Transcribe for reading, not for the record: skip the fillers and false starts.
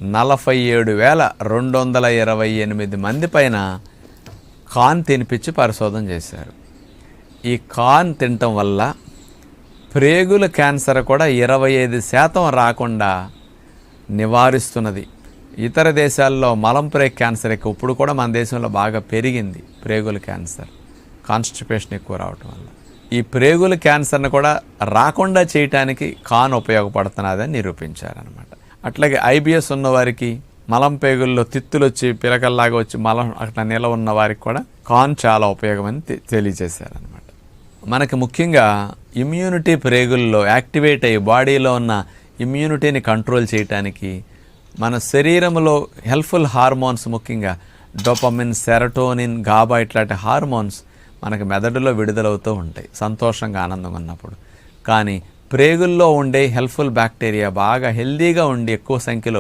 47,228 మంది పైన కార్న్ తినిపించి పరిశోధన చేశారు. ఈ కార్న్ తినటం వల్ల ప్రేగుల క్యాన్సర్ కూడా 25% రాకుండా నివారిస్తున్నది. ఇతర దేశాల్లో మలంప్రేగ్ క్యాన్సర్ ఎక్కువ, ఇప్పుడు కూడా మన దేశంలో బాగా పెరిగింది ప్రేగుల క్యాన్సర్, కాన్స్టిపేషన్ ఎక్కువ రావటం వల్ల. ఈ ప్రేగుల క్యాన్సర్ని కూడా రాకుండా చేయటానికి కార్న్ ఉపయోగపడుతున్నదని నిరూపించారనమాట. అట్లాగే ఐబిఎస్ ఉన్నవారికి, మలం పేగుల్లో తిత్తులు వచ్చి పిలకల్లాగా వచ్చి మలం అట్లా నిల ఉన్న వారికి కూడా కార్న్ చాలా ఉపయోగమని తెలియజేశారనమాట. మనకి ముఖ్యంగా ఇమ్యూనిటీ ప్రేగుల్లో యాక్టివేట్ అయ్యి బాడీలో ఉన్న ఇమ్యూనిటీని కంట్రోల్ చేయటానికి మన శరీరంలో హెల్ప్ఫుల్ హార్మోన్స్, ముఖ్యంగా డోపమిన్, సెరటోనిన్, గాబా ఇట్లాంటి హార్మోన్స్ మనకి మెదడులో విడుదలవుతూ ఉంటాయి సంతోషంగా, ఆనందంగా ఉన్నప్పుడు. కానీ ప్రేగుల్లో ఉండే హెల్ప్ఫుల్ బ్యాక్టీరియా బాగా హెల్దీగా ఉండి ఎక్కువ సంఖ్యలో